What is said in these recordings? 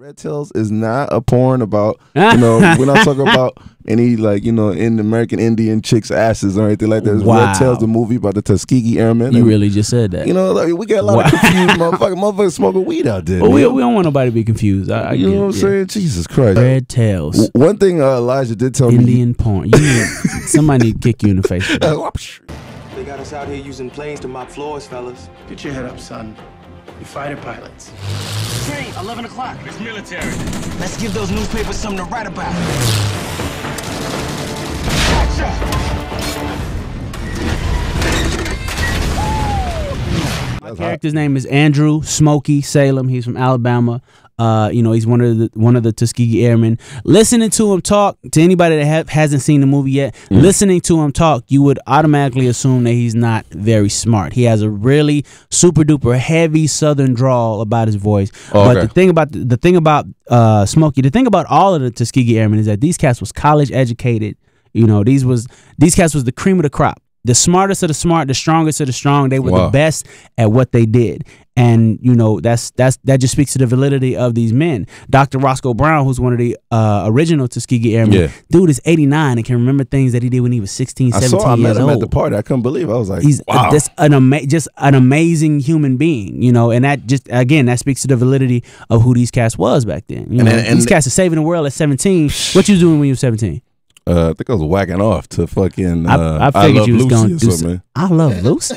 Red Tails is not a porn about, we're not talking about any, like, in American Indian chicks' asses or anything like that. Wow. Red Tails, the movie about the Tuskegee Airmen. You really just said that. Like, we get a lot of confused motherfuckers smoking weed out there. Well, we don't want nobody to be confused. I you know what I'm saying? Jesus Christ. Red Tails. One thing Elijah did tell me. Indian porn. Somebody need to kick you in the face. They got us out here using planes to mop floors, fellas. Get your head up, son. You're fighter pilots. Train, 11 o'clock. It's military. Let's give those newspapers something to write about. My character's name is Andrew Smokey Salem. He's from Alabama. He's one of the Tuskegee Airmen. Listening to him talk, to anybody that hasn't seen the movie yet, listening to him talk, you would automatically assume that he's not very smart. He has a really super duper heavy Southern drawl about his voice. But the thing about Smokey, the thing about all of the Tuskegee Airmen is that these cats was college educated. These cats was the cream of the crop. The smartest of the smart, the strongest of the strong. They were the best at what they did. And, that just speaks to the validity of these men. Dr. Roscoe Brown, who's one of the original Tuskegee Airmen, dude is 89 and can remember things that he did when he was 16, 17 years old. I met him at the party. I couldn't believe it. I was like, he's wow. just an amazing human being, and that just, again, that speaks to the validity of who these cats was back then. These cats are saving the world at 17. What you doing when you were 17? I think I was whacking off to fucking I figured you was going to do something. I Love Lucy.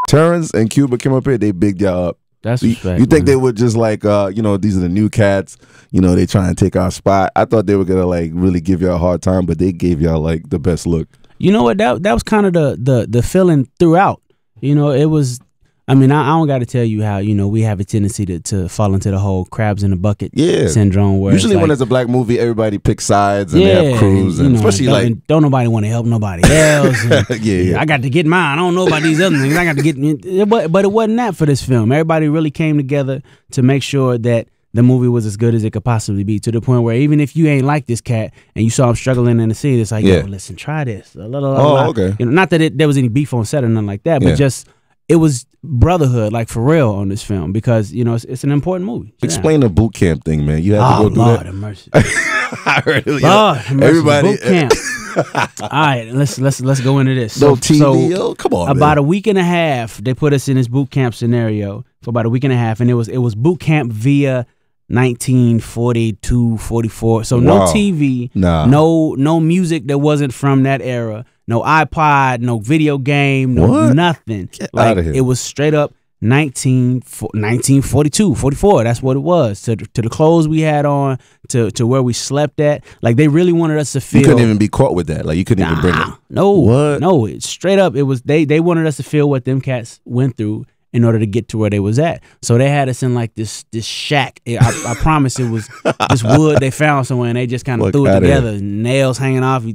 Terrence and Cuba came up here, they bigged y'all up. That's respect, you think they would just like these are the new cats, they try and take our spot. I thought they were gonna like really give y'all a hard time, but they gave y'all like the best look. You know what, that was kind of the feeling throughout. It was, I don't got to tell you how, we have a tendency to fall into the whole crabs in the bucket syndrome. Where usually when there's a black movie, everybody picks sides and they have crews. And especially don't nobody want to help nobody else. And, I got to get mine. I don't know about these other things. I got to get, but it wasn't that for this film. Everybody really came together to make sure that the movie was as good as it could possibly be, to the point where even if you ain't like this cat and you saw him struggling in the scene, it's like, yo, listen, try this. Okay. Not that there was any beef on set or nothing like that, but just it was brotherhood, like for real, on this film, because it's an important movie. Explain the boot camp thing, man. You have to go through Lord that. Have mercy. I heard it. Lord have mercy. Everybody. Boot camp. All right, let's go into this. No TV. Come on. About a week and a half, they put us in this boot camp scenario for about a week and a half, and it was boot camp via 1942, 44. So no TV, no music that wasn't from that era. No iPod, no video game, nothing. Get out of here. It was straight up 1942, 44. That's what it was. To the clothes we had on, to where we slept at. Like, they really wanted us to feel. You couldn't even be caught with that. Like, you couldn't even bring it. No, it's straight up. It was they wanted us to feel what them cats went through in order to get to where they was at. So they had us in like this shack. I promise it was this wood they found somewhere, and they just kind of threw it together. Nails hanging off. You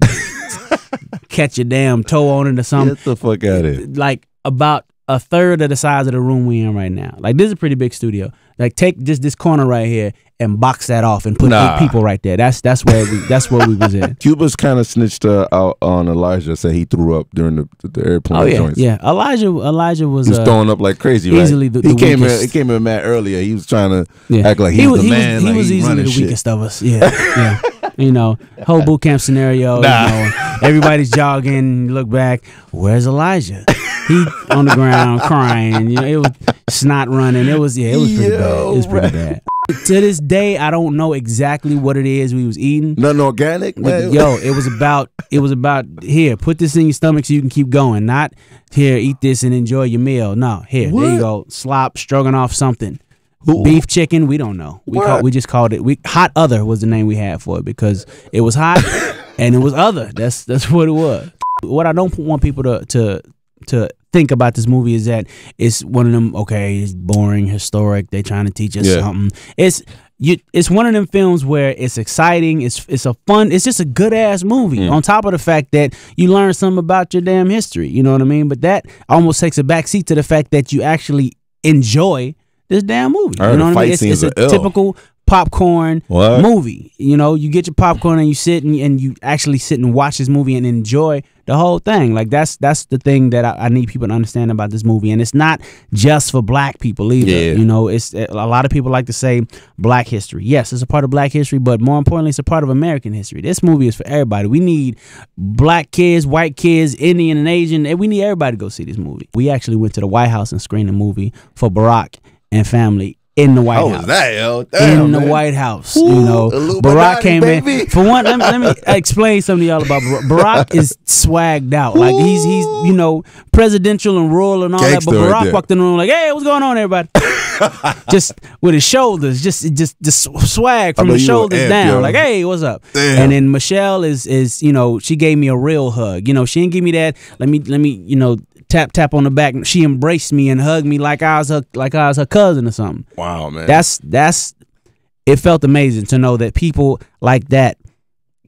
catch your damn toe on it or something. Get the fuck out of here. Like about a third of the size of the room we in right now. Like, this is a pretty big studio. Like, take just this corner right here and box that off and put 8 people right there. That's where we was in. Cuba's kind of snitched out on Elijah, said he threw up during the airplane joints. Yeah. Elijah was throwing up like crazy. Easily right? the He came in mad earlier. He was trying to act like he was the man. He was easily the weakest of us. Yeah. Whole boot camp scenario. Everybody's jogging. You look back. Where's Elijah? He on the ground crying. It was snot running. It was pretty bad. It was pretty bad. To this day, I don't know exactly what it is we was eating. Nothing organic, man. Yo, it was about here, put this in your stomach so you can keep going. Not here, eat this and enjoy your meal. No, here, there you go. Slop, stroganoff, something. Beef, chicken, we don't know. We just called it. Hot Other was the name we had for it, because it was hot and it was other. That's what it was. What I don't want people to think about this movie is that it's one of them, it's boring, historic, they trying to teach us something. It's one of them films where it's exciting, it's just a good ass movie. On top of the fact that you learn something about your damn history, you know what I mean? But that almost takes a backseat to the fact that you actually enjoy this damn movie. You know what I mean? It's a typical popcorn movie. You get your popcorn and you sit and you actually sit and watch this movie and enjoy the whole thing. Like that's the thing that I need people to understand about this movie, and it's not just for black people either. Yeah. You know, it's a lot of people like to say black history. Yes, it's a part of black history, but more importantly, it's a part of American history. This movie is for everybody. We need black kids, white kids, Indian and Asian, and we need everybody to go see this movie. We actually went to the White House and screened the movie for Barack and family in the White House. How was that, yo? Damn, in man. the White House, Ooh, you know, Barack came baby. in. For one, let me explain something to y'all about Barack. Barack is swagged out, like he's you know, presidential and royal and all Gangsta that. But right Barack there. walked in the room like, "Hey, what's going on, everybody?" Just with his shoulders, just swag from know the you were shoulders amped, down, yo. like, "Hey, what's up?" Damn. And then Michelle is you know, she gave me a real hug. You know, she didn't give me that. Let me you know, tap on the back. She embraced me and hugged me like I was her cousin or something. Wow, man. That's it felt amazing to know that people like that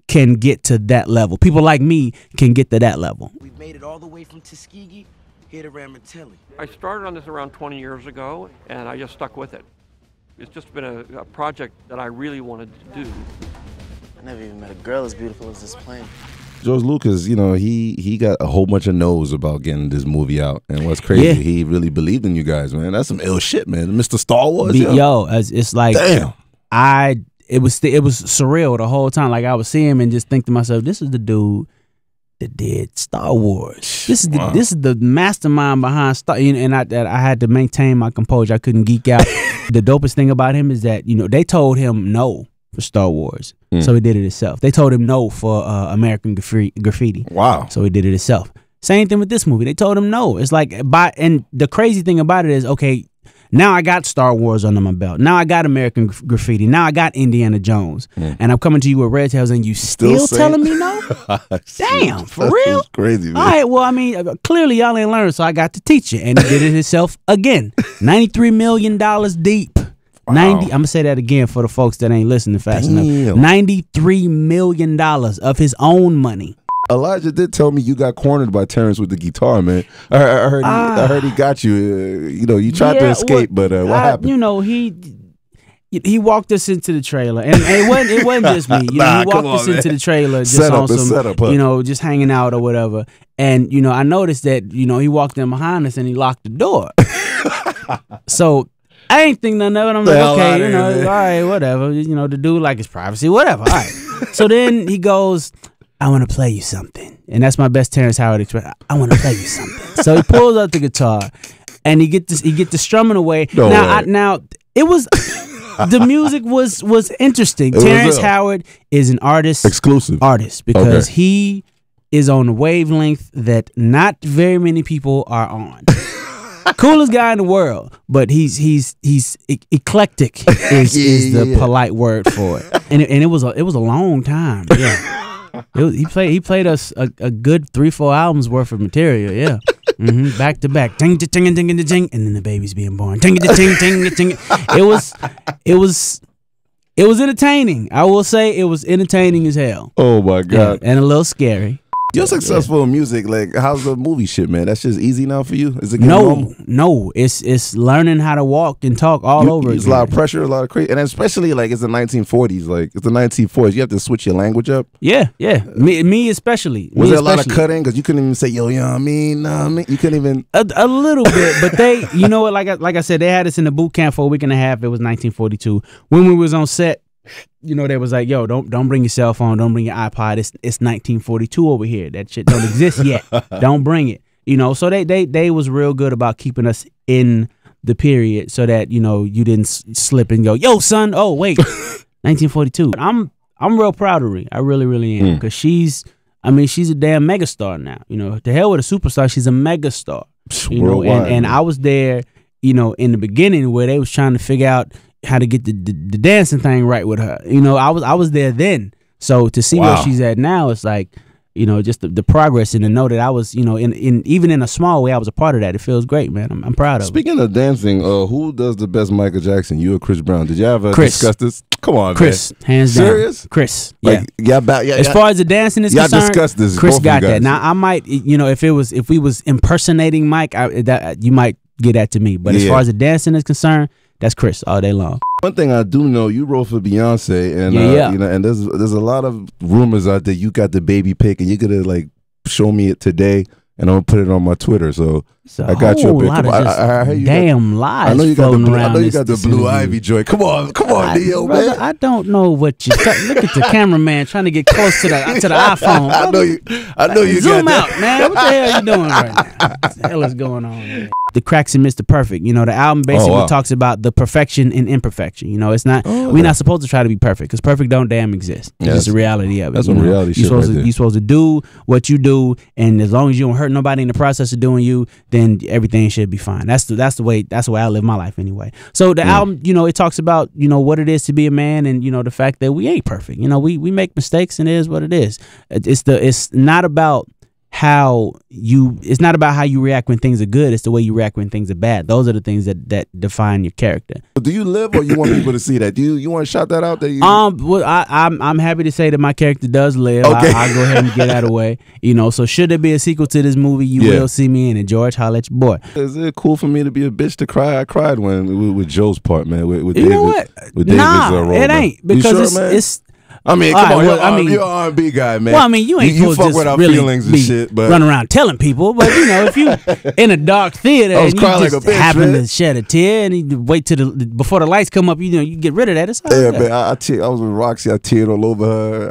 can get to that level. People like me can get to that level. We've made it all the way from Tuskegee here to Ramatelli. I started on this around 20 years ago, and I just stuck with it. It's just been a project that I really wanted to do. I never even met a girl as beautiful as this plane. George Lucas, you know, he got a whole bunch of no's about getting this movie out. And what's crazy, Yeah. he really believed in you guys, man. That's some ill shit, man. Mr. Star Wars, It's like, damn. it was surreal the whole time. Like I would see him and just think to myself, this is the dude that did Star Wars. This is the mastermind behind Star. And I had to maintain my composure. I couldn't geek out. The dopest thing about him is that, you know, they told him no for Star Wars, so he did it himself. They told him no for American Graffiti. Wow. So he did it himself. Same thing with this movie. They told him no. It's like, and the crazy thing about it is, okay, now I got Star Wars under my belt. Now I got American Graffiti. Now I got Indiana Jones. And I'm coming to you with Red Tails and you still telling me no? Damn, for real? That's crazy, man. All right, well, I mean, clearly y'all ain't learned, so I got to teach you. And he did it himself again. $93 million deep. Wow. I'm going to say that again for the folks that ain't listening fast enough. Damn. $93 million of his own money. Elijah did tell me you got cornered by Terrence with the guitar, man. I heard he got you. You know, you tried to escape, but what happened? You know, he walked us into the trailer, and it wasn't just me. You know, he walked us into the trailer just on some, you know, just hanging out or whatever. And you know, I noticed that, you know, he walked in behind us and he locked the door. So I ain't think nothing of it. I'm like, okay, you know, all right, whatever. You know, the dude like his privacy, whatever. All right. So then he goes, I want to play you something. And that's my best Terrence Howard expression. I want to play you something. So he pulls out the guitar and he get the strumming away. Now it was the music was interesting. Terrence Howard is an exclusive artist because he is on a wavelength that not very many people are on. Coolest guy in the world, but he's eclectic is the polite word for it. And it was a long time. Yeah. He played us a good 3-4 albums worth of material. Yeah. Back to back, ting ting ting ting ting, and then the baby's being born. Ting ting ting ting. It was entertaining. I will say it was entertaining as hell. Oh my God. Yeah, and a little scary. You're successful in music. Like, how's the movie shit, man? That's just easy now for you? Is it getting normal? No. It's learning how to walk and talk all over. There's a lot of pressure, a lot of crazy, and especially like it's the 1940s. Like it's the 1940s. You have to switch your language up. Yeah. Me especially. Was there a lot of cutting because you couldn't even say yo, you know what I mean? Nah, I mean, you couldn't even a little bit, but they, you know what? Like I said, they had us in the boot camp for a week and a half. It was 1942 when we was on set. You know, they was like, yo, don't bring your cell phone, don't bring your iPod. It's 1942 over here. That shit don't exist yet. Don't bring it. You know, so they was real good about keeping us in the period so that, you know, you didn't slip and go, yo, son, oh wait, 1942. I'm real proud of her. I really am, because she's a damn megastar now. You know, to hell with a superstar, she's a megastar. You know, and I was there, you know, in the beginning where they was trying to figure out how to get the dancing thing right with her. You know, I was there then. So to see where she's at now, it's like, you know, just the progress, and to know that I was, you know, in even in a small way, I was a part of that. It feels great, man. I'm proud of it. Speaking of dancing, who does the best Michael Jackson? You or Chris Brown? Did you ever discuss this? Come on, Chris, man. Hands down. Serious? Chris. Like, yeah. As far as the dancing is concerned, discussed this. Chris got that. Now I might, you know, if we was impersonating Mike, you might get that to me. But as far as the dancing is concerned, that's Chris all day long. One thing I do know, you wrote for Beyonce, and you know, and there's a lot of rumors out there you got the baby pick, and you're gonna like show me it today, and I'm gonna put it on my Twitter. So I got you. I heard you damn lies. I know you got the blue. I know you got the Blue interview. Ivy joint. Come on, Neo, brother, man. I don't know what you look at the cameraman trying to get close to the iPhone. I know you. I know you. Zoom got out, man. What the hell are you doing right now? What the hell is going on? Man? The Cracks and Mr. Perfect. You know, the album basically talks about the perfection and imperfection. You know, it's not we're not supposed to try to be perfect because perfect don't damn exist. It's just the reality of it. That's some reality shit right there. You're supposed to do what you do, and as long as you don't hurt nobody in the process of doing you, then everything should be fine. That's the way I live my life anyway. So the album, you know, it talks about, you know, what it is to be a man, and you know the fact that we ain't perfect. You know, we make mistakes, and it is what it is. It's not about how you react when things are good. It's the way you react when things are bad. Those are the things that define your character. Do you live, or you want people to see that? Do you want to shout that out? That you well, I'm happy to say that my character does live. Okay. I'll go ahead and get out of the way. You know, so should there be a sequel to this movie, you will see me in it. George, holla at your boy. Is it cool for me to be a bitch to cry? I cried with Joe's part, man. With You David, know what? with David's role, it man. ain't, because sure, it's I mean, come on, well, you're an R&B guy, man. Well, I mean, you ain't you supposed fuck to with our really feelings and shit, but run around telling people. But you know, if you in a dark theater I was and you crying just like a bitch, happen man. to shed a tear and you wait till before the lights come up, you know, you get rid of that. It's all yeah, good. man, I was with Roxy. I teared all over her.